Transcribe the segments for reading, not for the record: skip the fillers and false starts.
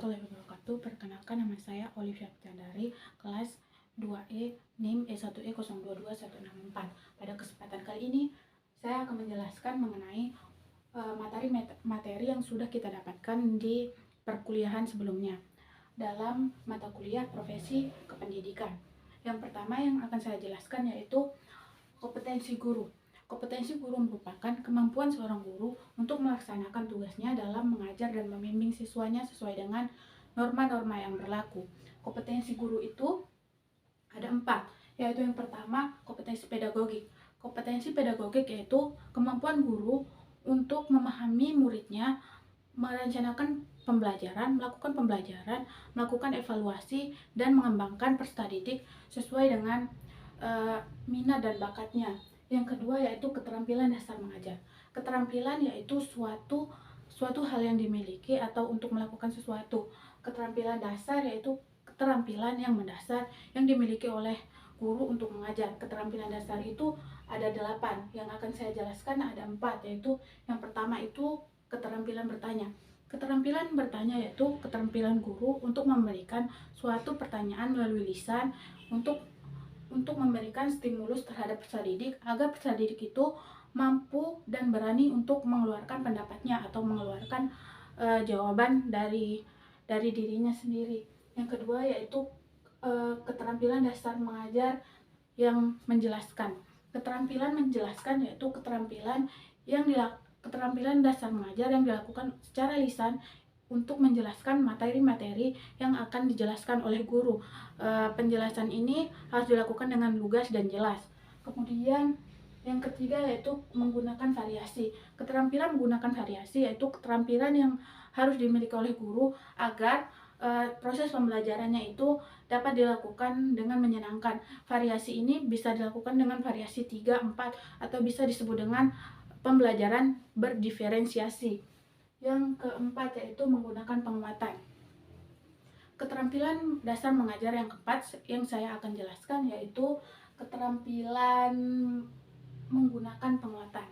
warahmatullahi wabarakatuh. Perkenalkan, nama saya Olivia Candari, kelas 2E, NIM E1E022164. Pada kesempatan kali ini, saya akan menjelaskan mengenai materi yang sudah kita dapatkan di perkuliahan sebelumnya dalam mata kuliah profesi kependidikan. Yang pertama yang akan saya jelaskan yaitu kompetensi guru. Kompetensi guru merupakan kemampuan seorang guru untuk melaksanakan tugasnya dalam mengajar dan membimbing siswanya sesuai dengan norma-norma yang berlaku. Kompetensi guru itu ada 4, yaitu yang pertama kompetensi pedagogik. Kompetensi pedagogik yaitu kemampuan guru untuk memahami muridnya, merencanakan pembelajaran, melakukan evaluasi, dan mengembangkan peserta didik sesuai dengan minat dan bakatnya. Yang kedua yaitu keterampilan dasar mengajar. Keterampilan yaitu suatu hal yang dimiliki atau untuk melakukan sesuatu. Keterampilan dasar yaitu keterampilan yang mendasar yang dimiliki oleh guru untuk mengajar. Keterampilan dasar itu ada 8, yang akan saya jelaskan ada 4, yaitu yang pertama itu keterampilan bertanya. Keterampilan bertanya yaitu keterampilan guru untuk memberikan suatu pertanyaan melalui lisan untuk memberikan stimulus terhadap peserta didik agar peserta didik itu mampu dan berani untuk mengeluarkan pendapatnya atau mengeluarkan jawaban dari dirinya sendiri. Yang kedua yaitu keterampilan dasar mengajar yang menjelaskan. Keterampilan menjelaskan yaitu keterampilan dasar mengajar yang dilakukan secara lisan untuk menjelaskan materi-materi yang akan dijelaskan oleh guru. Penjelasan ini harus dilakukan dengan lugas dan jelas. Kemudian yang ketiga yaitu menggunakan variasi. Keterampilan menggunakan variasi yaitu keterampilan yang harus dimiliki oleh guru agar proses pembelajarannya itu dapat dilakukan dengan menyenangkan. Variasi ini bisa dilakukan dengan variasi 3, 4, atau bisa disebut dengan pembelajaran berdiferensiasi. Yang keempat yaitu menggunakan penguatan. Keterampilan dasar mengajar yang keempat yang saya akan jelaskan yaitu keterampilan menggunakan penguatan.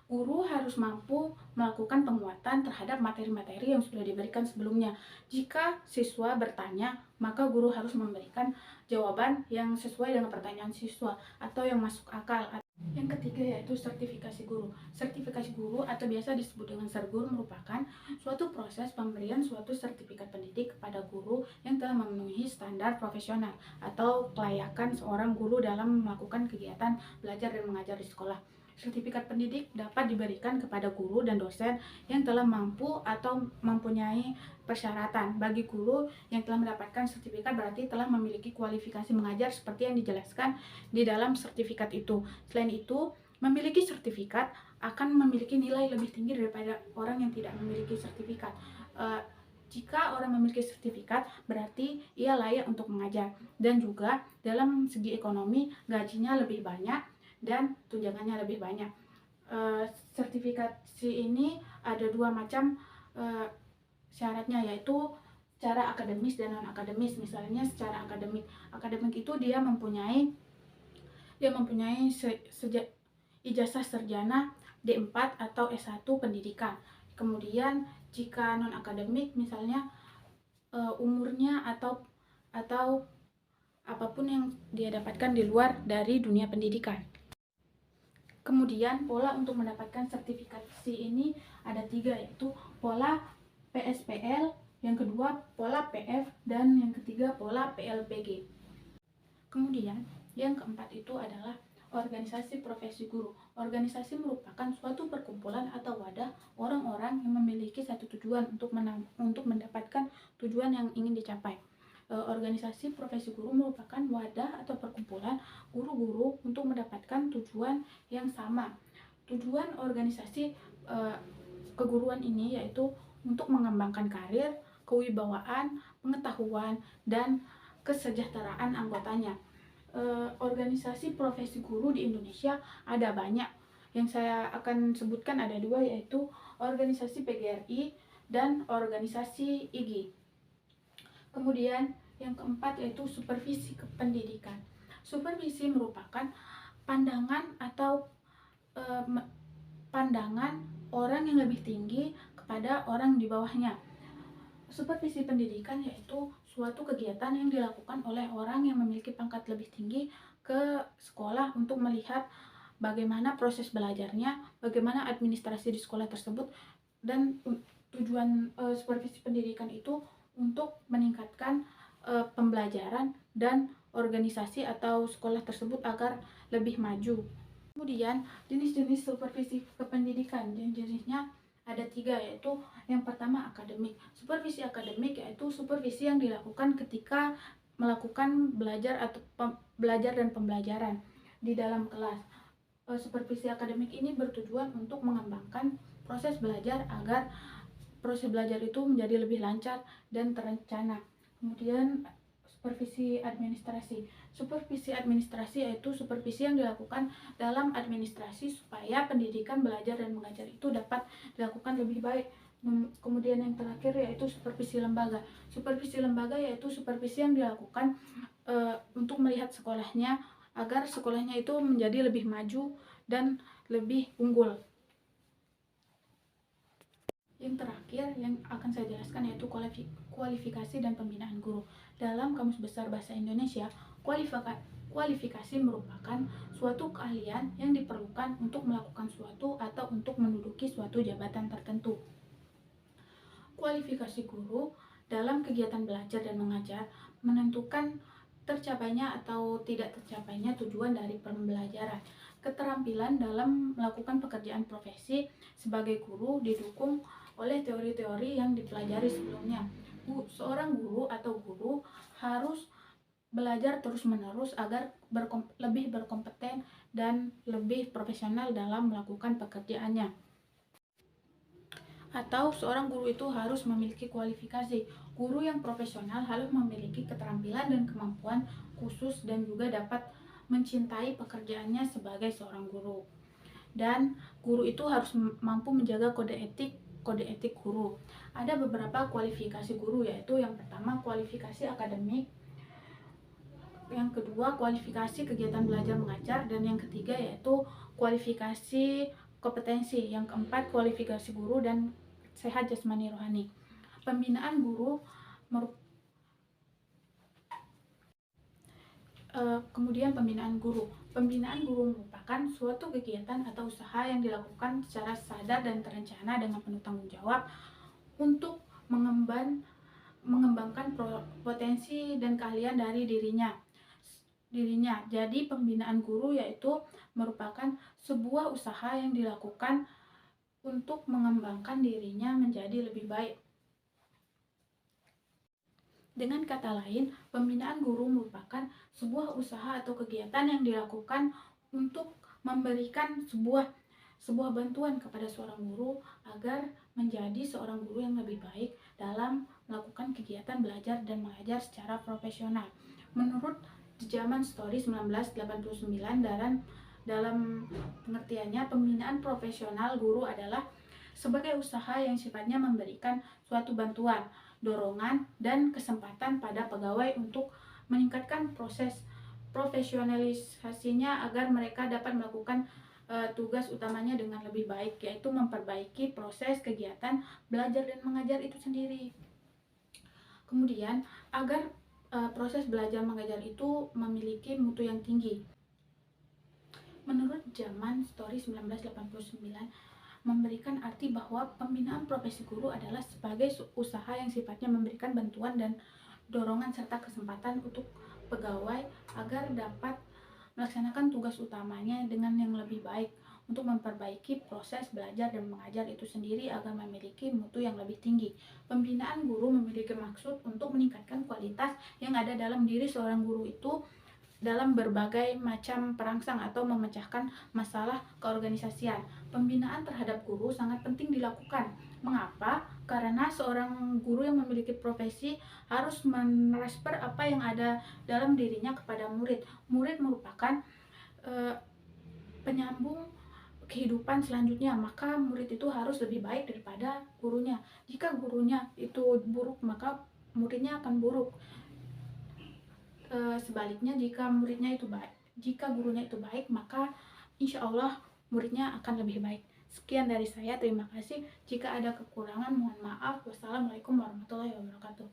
Guru harus mampu melakukan penguatan terhadap materi-materi yang sudah diberikan sebelumnya. Jika siswa bertanya, maka guru harus memberikan jawaban yang sesuai dengan pertanyaan siswa atau yang masuk akal. Yang ketiga yaitu sertifikasi guru. Sertifikasi guru atau biasa disebut dengan sergur merupakan suatu proses pemberian suatu sertifikat pendidik kepada guru yang telah memenuhi standar profesional atau kelayakan seorang guru dalam melakukan kegiatan belajar dan mengajar di sekolah. Sertifikat pendidik dapat diberikan kepada guru dan dosen yang telah mampu atau mempunyai persyaratan. Bagi guru yang telah mendapatkan sertifikat berarti telah memiliki kualifikasi mengajar seperti yang dijelaskan di dalam sertifikat itu. Selain itu, memiliki sertifikat akan memiliki nilai lebih tinggi daripada orang yang tidak memiliki sertifikat. Jika orang memiliki sertifikat, berarti ia layak untuk mengajar. Dan juga dalam segi ekonomi, gajinya lebih banyak dan tunjangannya lebih banyak. Sertifikasi ini ada 2 macam syaratnya, yaitu secara akademis dan non akademis. Misalnya secara akademik itu dia mempunyai ijazah sarjana D4 atau S1 pendidikan. Kemudian jika non akademik misalnya umurnya atau apapun yang dia dapatkan di luar dari dunia pendidikan. Kemudian pola untuk mendapatkan sertifikasi ini ada 3, yaitu pola PSPL, yang kedua pola PF, dan yang ketiga pola PLPG. Kemudian yang keempat itu adalah organisasi profesi guru. Organisasi merupakan suatu perkumpulan atau wadah orang-orang yang memiliki satu tujuan untuk mendapatkan tujuan yang ingin dicapai. Organisasi profesi guru merupakan wadah atau perkumpulan guru-guru untuk mendapatkan tujuan yang sama. Tujuan organisasi keguruan ini yaitu untuk mengembangkan karir, kewibawaan, pengetahuan, dan kesejahteraan anggotanya. Organisasi profesi guru di Indonesia ada banyak. Yang saya akan sebutkan ada 2, yaitu organisasi PGRI dan organisasi IGI. Kemudian yang keempat yaitu supervisi kependidikan. Supervisi merupakan pandangan orang yang lebih tinggi kepada orang di bawahnya. Supervisi pendidikan yaitu suatu kegiatan yang dilakukan oleh orang yang memiliki pangkat lebih tinggi ke sekolah untuk melihat bagaimana proses belajarnya, bagaimana administrasi di sekolah tersebut, dan tujuan supervisi pendidikan itu untuk meningkatkan pembelajaran dan organisasi atau sekolah tersebut agar lebih maju. Kemudian jenis-jenis supervisi kependidikan, jenis-jenisnya ada 3, yaitu yang pertama akademik. Supervisi akademik yaitu supervisi yang dilakukan ketika melakukan belajar dan pembelajaran di dalam kelas. Supervisi akademik ini bertujuan untuk mengembangkan proses belajar agar proses belajar itu menjadi lebih lancar dan terencana. Kemudian supervisi administrasi. Supervisi administrasi yaitu supervisi yang dilakukan dalam administrasi supaya pendidikan belajar dan mengajar itu dapat dilakukan lebih baik. Kemudian yang terakhir yaitu supervisi lembaga. Supervisi lembaga yaitu supervisi yang dilakukan untuk melihat sekolahnya agar sekolahnya itu menjadi lebih maju dan lebih unggul. Yang terakhir yang akan saya jelaskan yaitu kualifikasi dan pembinaan guru. Dalam Kamus Besar Bahasa Indonesia, kualifikasi merupakan suatu keahlian yang diperlukan untuk melakukan suatu atau untuk menduduki suatu jabatan tertentu. Kualifikasi guru dalam kegiatan belajar dan mengajar menentukan tercapainya atau tidak tercapainya tujuan dari pembelajaran. Keterampilan dalam melakukan pekerjaan profesi sebagai guru didukung oleh teori-teori yang dipelajari sebelumnya. Seorang guru atau guru harus belajar terus-menerus agar lebih berkompeten dan lebih profesional dalam melakukan pekerjaannya. Atau seorang guru itu harus memiliki kualifikasi. Guru yang profesional harus memiliki keterampilan dan kemampuan khusus dan juga dapat mencintai pekerjaannya sebagai seorang guru. Dan guru itu harus mampu menjaga kode etik guru. Ada beberapa kualifikasi guru, yaitu yang pertama kualifikasi akademik, yang kedua kualifikasi kegiatan belajar mengajar, dan yang ketiga yaitu kualifikasi kompetensi, yang keempat kualifikasi guru dan sehat jasmani rohani. Pembinaan guru kemudian pembinaan guru. Pembinaan guru merupakan suatu kegiatan atau usaha yang dilakukan secara sadar dan terencana dengan penuh tanggung jawab untuk mengembangkan potensi dan keahlian dari dirinya. Jadi pembinaan guru yaitu merupakan sebuah usaha yang dilakukan untuk mengembangkan dirinya menjadi lebih baik. Dengan kata lain, pembinaan guru merupakan sebuah usaha atau kegiatan yang dilakukan untuk memberikan sebuah bantuan kepada seorang guru agar menjadi seorang guru yang lebih baik dalam melakukan kegiatan belajar dan mengajar secara profesional. Menurut The German Story 1989, dalam pengertiannya, pembinaan profesional guru adalah sebagai usaha yang sifatnya memberikan suatu bantuan, dorongan, dan kesempatan pada pegawai untuk meningkatkan proses profesionalisasinya agar mereka dapat melakukan tugas utamanya dengan lebih baik, yaitu memperbaiki proses kegiatan belajar dan mengajar itu sendiri. Kemudian, agar proses belajar mengajar itu memiliki mutu yang tinggi. Menurut German Story 1989, memberikan arti bahwa pembinaan profesi guru adalah sebagai usaha yang sifatnya memberikan bantuan dan dorongan serta kesempatan untuk pegawai agar dapat melaksanakan tugas utamanya dengan yang lebih baik untuk memperbaiki proses belajar dan mengajar itu sendiri agar memiliki mutu yang lebih tinggi. Pembinaan guru memiliki maksud untuk meningkatkan kualitas yang ada dalam diri seorang guru itu dalam berbagai macam perangsang atau memecahkan masalah keorganisasian. Pembinaan terhadap guru sangat penting dilakukan. Mengapa? Karena seorang guru yang memiliki profesi harus metransfer apa yang ada dalam dirinya kepada murid. Murid merupakan penyambung kehidupan selanjutnya, maka murid itu harus lebih baik daripada gurunya. Jika gurunya itu buruk, maka muridnya akan buruk. Sebaliknya, jika gurunya itu baik, maka insya Allah muridnya akan lebih baik. Sekian dari saya, terima kasih. Jika ada kekurangan, mohon maaf. Wassalamualaikum warahmatullahi wabarakatuh.